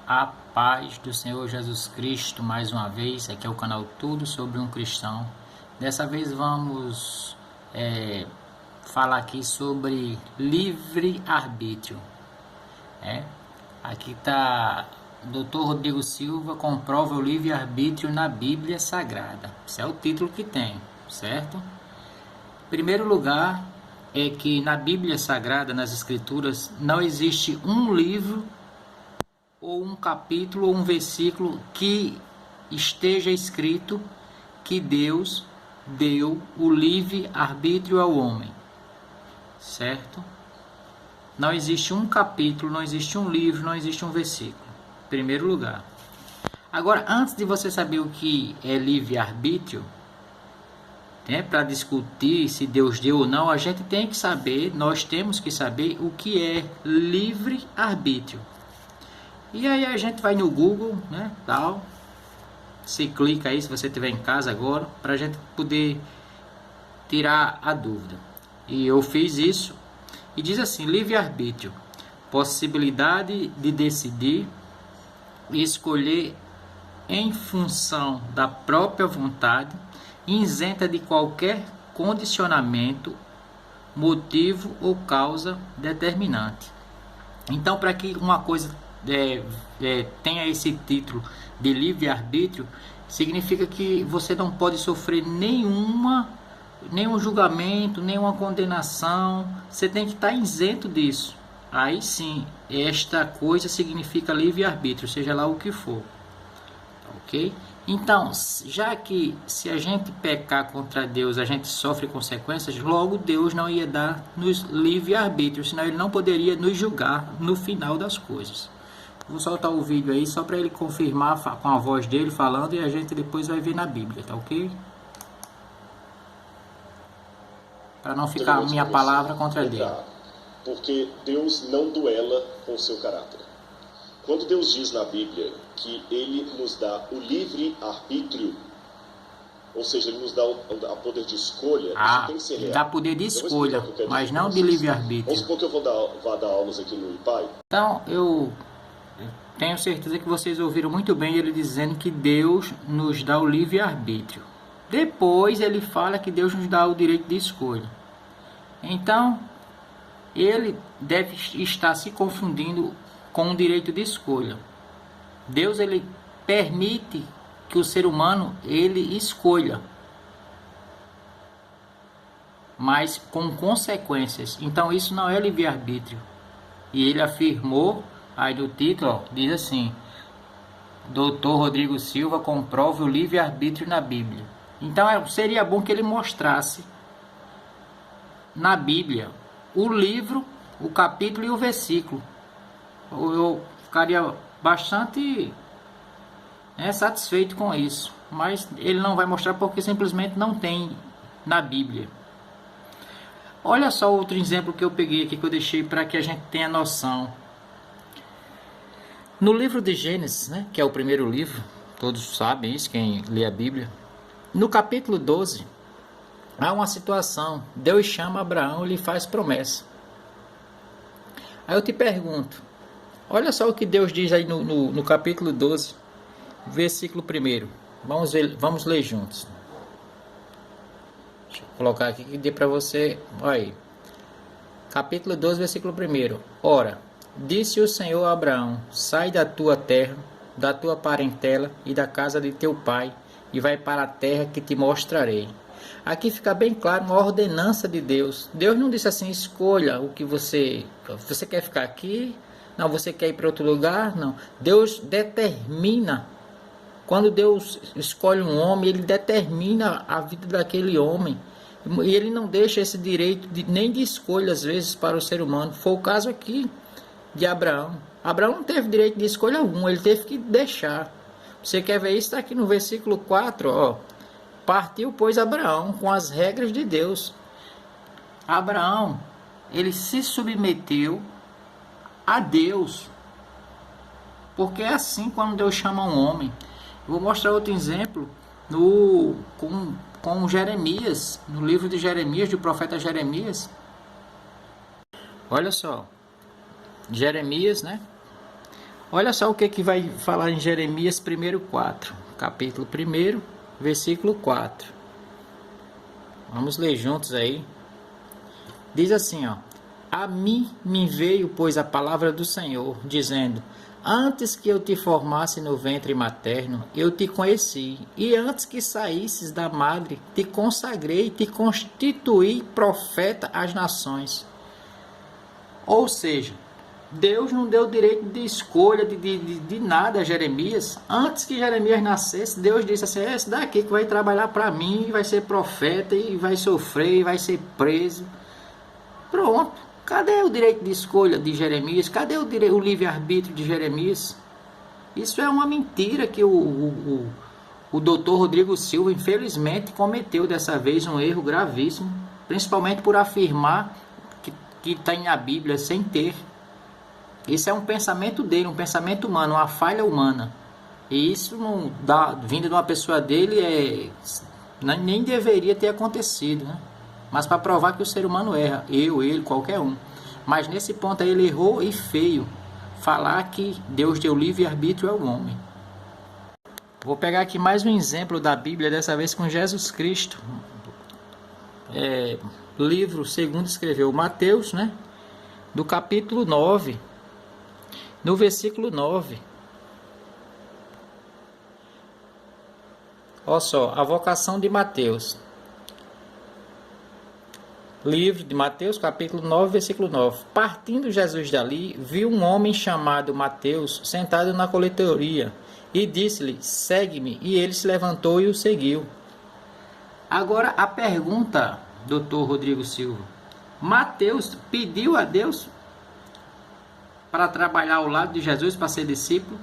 A paz do Senhor Jesus Cristo, mais uma vez, aqui é o canal Tudo Sobre um Cristão. Dessa vez vamos falar aqui sobre livre-arbítrio. Aqui está Dr. Rodrigo Silva, comprova o livre-arbítrio na Bíblia Sagrada. Esse é o título que tem, certo? Em primeiro lugar, é que na Bíblia Sagrada, nas Escrituras, não existe um livro ou um capítulo ou um versículo que esteja escrito que Deus deu o livre-arbítrio ao homem, certo? Não existe um capítulo, não existe um livro, não existe um versículo, em primeiro lugar. Agora, antes de você saber o que é livre-arbítrio, para discutir se Deus deu ou não, a gente tem que saber, nós temos que saber o que é livre-arbítrio. E aí a gente vai no Google, tal, se clica aí se você estiver em casa agora, para a gente poder tirar a dúvida. E eu fiz isso, e diz assim: livre-arbítrio, possibilidade de decidir e escolher em função da própria vontade, isenta de qualquer condicionamento, motivo ou causa determinante. Então, para que uma coisa tenha esse título de livre-arbítrio, significa que você não pode sofrer nenhum julgamento, nenhuma condenação. Você tem que estar isento disso. Aí sim, esta coisa significa livre-arbítrio, seja lá o que for. Ok? Então, já que se a gente pecar contra Deus, a gente sofre consequências, logo Deus não ia dar-nos livre-arbítrio, senão Ele não poderia nos julgar no final das coisas. Vou soltar o vídeo aí só para ele confirmar com a voz dele falando, e a gente depois vai ver na Bíblia, tá ok? Para não ficar a minha palavra contra dele. Porque Deus não duela com o seu caráter. Quando Deus diz na Bíblia que Ele nos dá o livre-arbítrio, ou seja, Ele nos dá o poder de escolha, isso tem que ser real. Dá poder de escolha, mas não de livre-arbítrio. Vamos supor que eu vou dar aulas aqui no IPAI. Então, eu tenho certeza que vocês ouviram muito bem ele dizendo que Deus nos dá o livre-arbítrio. Depois ele fala que Deus nos dá o direito de escolha. Então, ele deve estar se confundindo com o direito de escolha. Deus, ele permite que o ser humano ele escolha, mas com consequências. Então isso não é livre-arbítrio. E ele afirmou aí no título, diz assim: Dr. Rodrigo Silva comprova o livre-arbítrio na Bíblia. Então seria bom que ele mostrasse na Bíblia o livro, o capítulo e o versículo. Eu ficaria bastante satisfeito com isso, mas ele não vai mostrar porque simplesmente não tem na Bíblia. Olha só outro exemplo que eu peguei aqui, que eu deixei para que a gente tenha noção. No livro de Gênesis, que é o primeiro livro, todos sabem isso, quem lê a Bíblia, no capítulo 12, há uma situação. Deus chama Abraão e lhe faz promessa. Aí eu te pergunto, olha só o que Deus diz aí no capítulo 12, versículo 1. Vamos ler juntos. Deixa eu colocar aqui que dê para você. Olha aí. Capítulo 12, versículo 1. Ora, disse o Senhor a Abraão: sai da tua terra, da tua parentela e da casa de teu pai, e vai para a terra que te mostrarei. Aqui fica bem claro uma ordenança de Deus. Deus não disse assim: escolha o que você quer ficar aqui. Não, você quer ir para outro lugar? Não. Deus determina. Quando Deus escolhe um homem, Ele determina a vida daquele homem. E Ele não deixa esse direito nem de escolha, às vezes, para o ser humano. Foi o caso aqui de Abraão. Abraão não teve direito de escolha algum, ele teve que deixar. Você quer ver isso? Está aqui no versículo 4. Ó. Partiu, pois, Abraão com as regras de Deus. Abraão, ele se submeteu a Deus, porque é assim quando Deus chama um homem. Eu vou mostrar outro exemplo com Jeremias, no livro de Jeremias, do profeta Jeremias. Olha só, Jeremias, Olha só o que vai falar em Jeremias 1:4, capítulo 1, versículo 4. Vamos ler juntos aí. Diz assim, ó: A mim me veio, pois, a palavra do Senhor, dizendo: Antes que eu te formasse no ventre materno, eu te conheci, e antes que saísses da madre, te consagrei e te constituí profeta às nações. Ou seja, Deus não deu direito de escolha de nada a Jeremias. Antes que Jeremias nascesse, Deus disse assim: esse daqui que vai trabalhar para mim, vai ser profeta, e vai sofrer, e vai ser preso. Pronto. Cadê o direito de escolha de Jeremias? Cadê o livre-arbítrio de Jeremias? Isso é uma mentira que o doutor Rodrigo Silva, infelizmente, cometeu dessa vez um erro gravíssimo, principalmente por afirmar que tem na Bíblia sem ter. Isso é um pensamento dele, um pensamento humano, uma falha humana. E isso, não dá, vindo de uma pessoa dele, nem deveria ter acontecido, né? Mas para provar que o ser humano erra, ele, qualquer um. Mas nesse ponto aí ele errou e feio. Falar que Deus deu livre-arbítrio ao homem. Vou pegar aqui mais um exemplo da Bíblia, dessa vez com Jesus Cristo. Livro segundo escreveu Mateus, né? Do capítulo 9, no versículo 9. Olha só, a vocação de Mateus. Livro de Mateus, capítulo 9, versículo 9. Partindo Jesus dali, viu um homem chamado Mateus sentado na coletoria e disse-lhe: segue-me. E ele se levantou e o seguiu. Agora a pergunta, doutor Rodrigo Silva: Mateus pediu a Deus para trabalhar ao lado de Jesus, para ser discípulo?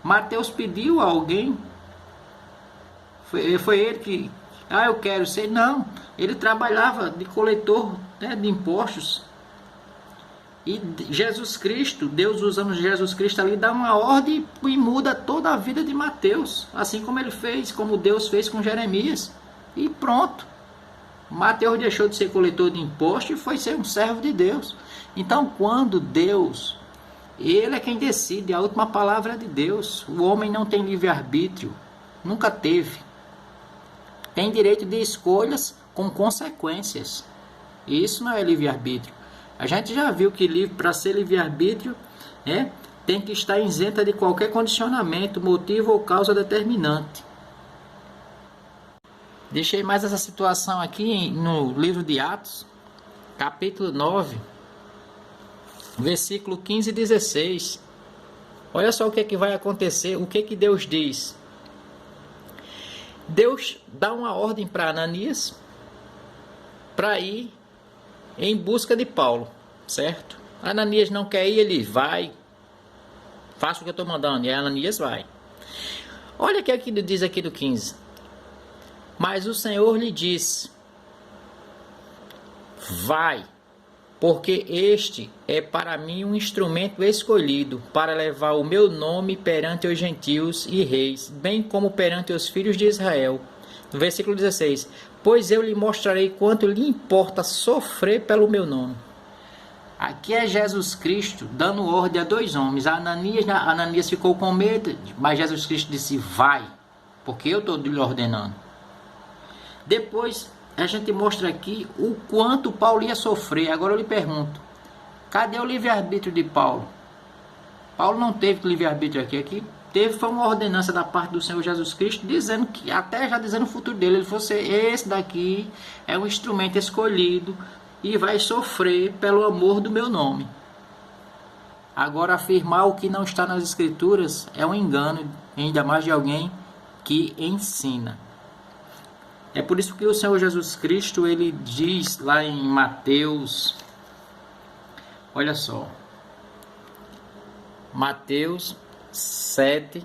Mateus pediu a alguém? Foi ele que... eu quero ser. Não, ele trabalhava de coletor, né, de impostos. E Jesus Cristo, Deus usando Jesus Cristo ali, dá uma ordem e muda toda a vida de Mateus, assim como ele fez, como Deus fez com Jeremias. E pronto, Mateus deixou de ser coletor de impostos e foi ser um servo de Deus. Então, quando Deus, ele é quem decide, a última palavra é de Deus. O homem não tem livre-arbítrio, nunca teve. Tem direito de escolhas com consequências. Isso não é livre-arbítrio. A gente já viu que para ser livre-arbítrio, tem que estar isenta de qualquer condicionamento, motivo ou causa determinante. Deixei mais essa situação aqui no livro de Atos, capítulo 9, versículo 15 e 16. Olha só o que vai acontecer, o que Deus diz. Deus dá uma ordem para Ananias para ir em busca de Paulo, certo? Ananias não quer ir, ele vai. Faça o que eu estou mandando, e Ananias vai. Olha o que diz aqui do 15. Mas o Senhor lhe disse: vai, porque este é para mim um instrumento escolhido para levar o meu nome perante os gentios e reis, bem como perante os filhos de Israel. No versículo 16: pois eu lhe mostrarei quanto lhe importa sofrer pelo meu nome. Aqui é Jesus Cristo dando ordem a dois homens. Ananias ficou com medo, mas Jesus Cristo disse: vai, porque eu estou lhe ordenando. Depois a gente mostra aqui o quanto Paulo ia sofrer. Agora eu lhe pergunto: cadê o livre-arbítrio de Paulo? Paulo não teve livre-arbítrio aqui. Foi uma ordenança da parte do Senhor Jesus Cristo, dizendo que, até já dizendo o futuro dele, ele fosse: esse daqui é um instrumento escolhido e vai sofrer pelo amor do meu nome. Agora, afirmar o que não está nas Escrituras é um engano, ainda mais de alguém que ensina. É por isso que o Senhor Jesus Cristo, ele diz lá em Mateus, olha só, Mateus 7,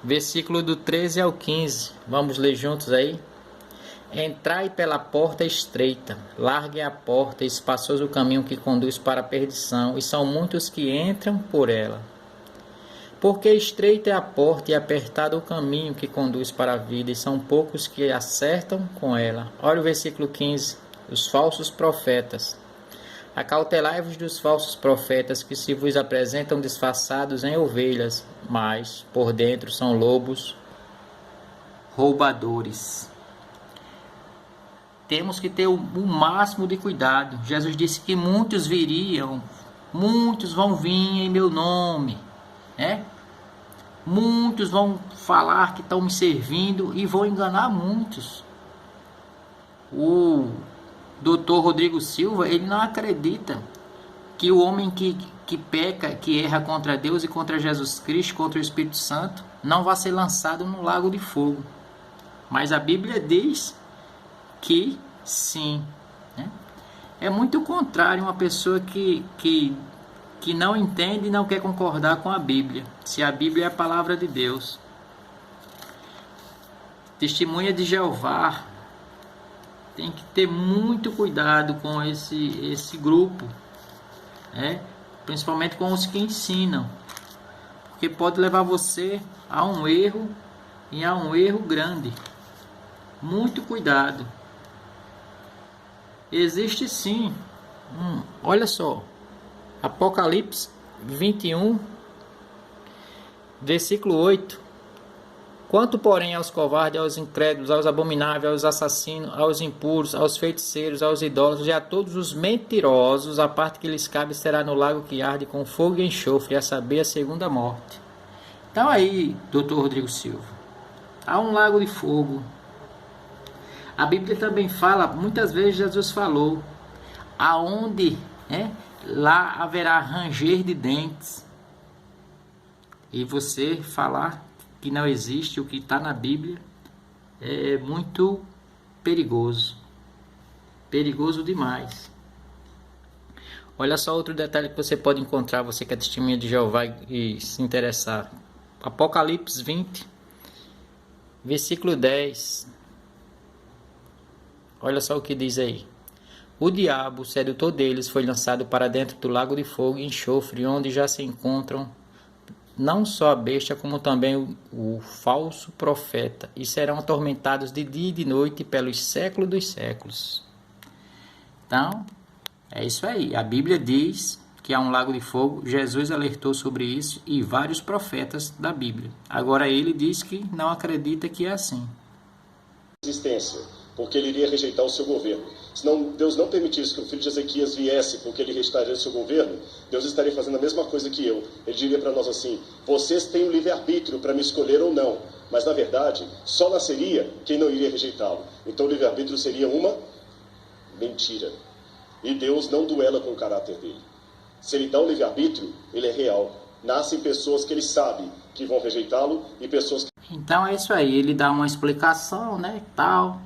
versículo do 13 ao 15, vamos ler juntos aí? Entrai pela porta estreita, larga é a porta, espaçoso o caminho que conduz para a perdição, e são muitos que entram por ela. Porque estreita é a porta e apertado o caminho que conduz para a vida, e são poucos que acertam com ela. Olha o versículo 15, os falsos profetas. Acautelai-vos dos falsos profetas que se vos apresentam disfarçados em ovelhas, mas por dentro são lobos roubadores. Temos que ter o máximo de cuidado. Jesus disse que muitos viriam, muitos vão vir em meu nome, né? Muitos vão falar que estão me servindo e vão enganar muitos. O Dr. Rodrigo Silva, ele não acredita que o homem que peca, que erra contra Deus e contra Jesus Cristo, contra o Espírito Santo, não vai ser lançado no lago de fogo. Mas a Bíblia diz que sim, né? É muito contrário uma pessoa que não entende e não quer concordar com a Bíblia, se a Bíblia é a palavra de Deus. Testemunha de Jeová tem que ter muito cuidado com esse grupo, né? Principalmente com os que ensinam, porque pode levar você a um erro e a um erro grande. Muito cuidado. Existe sim, olha só, Apocalipse 21, versículo 8. Quanto, porém, aos covardes, aos incrédulos, aos abomináveis, aos assassinos, aos impuros, aos feiticeiros, aos idólatras e a todos os mentirosos, a parte que lhes cabe será no lago que arde com fogo e enxofre, a saber, a segunda morte. Então aí, Dr. Rodrigo Silva, há um lago de fogo. A Bíblia também fala, muitas vezes Jesus falou, aonde, né, lá haverá ranger de dentes. E você falar que não existe o que está na Bíblia é muito perigoso. Perigoso demais. Olha só outro detalhe que você pode encontrar, você que é testemunha de Jeová e se interessar. Apocalipse 20, versículo 10. Olha só o que diz aí. O diabo, o sedutor deles, foi lançado para dentro do lago de fogo e enxofre, onde já se encontram não só a besta, como também o falso profeta, e serão atormentados de dia e de noite pelos séculos dos séculos. Então, é isso aí. A Bíblia diz que há um lago de fogo. Jesus alertou sobre isso e vários profetas da Bíblia. Agora ele diz que não acredita que é assim. Existência, porque ele iria rejeitar o seu governo. Se não, Deus não permitisse que o filho de Ezequias viesse porque ele rejeitaria o seu governo, Deus estaria fazendo a mesma coisa que eu. Ele diria para nós assim: vocês têm o livre-arbítrio para me escolher ou não, mas na verdade só nasceria quem não iria rejeitá-lo. Então o livre-arbítrio seria uma mentira. E Deus não duela com o caráter dele. Se ele dá um livre-arbítrio, ele é real. Nascem pessoas que ele sabe que vão rejeitá-lo e pessoas que... Então é isso aí, ele dá uma explicação, né, tal,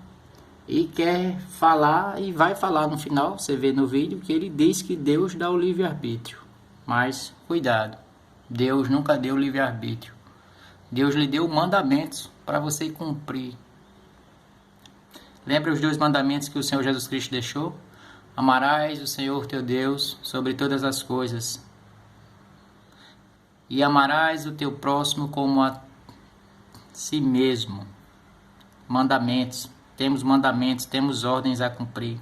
e quer falar, e vai falar no final, você vê no vídeo, que ele diz que Deus dá o livre-arbítrio. Mas, cuidado, Deus nunca deu livre-arbítrio. Deus lhe deu mandamentos para você cumprir. Lembra os 2 mandamentos que o Senhor Jesus Cristo deixou? Amarás o Senhor teu Deus sobre todas as coisas, e amarás o teu próximo como a si mesmo. Mandamentos. Temos mandamentos, temos ordens a cumprir.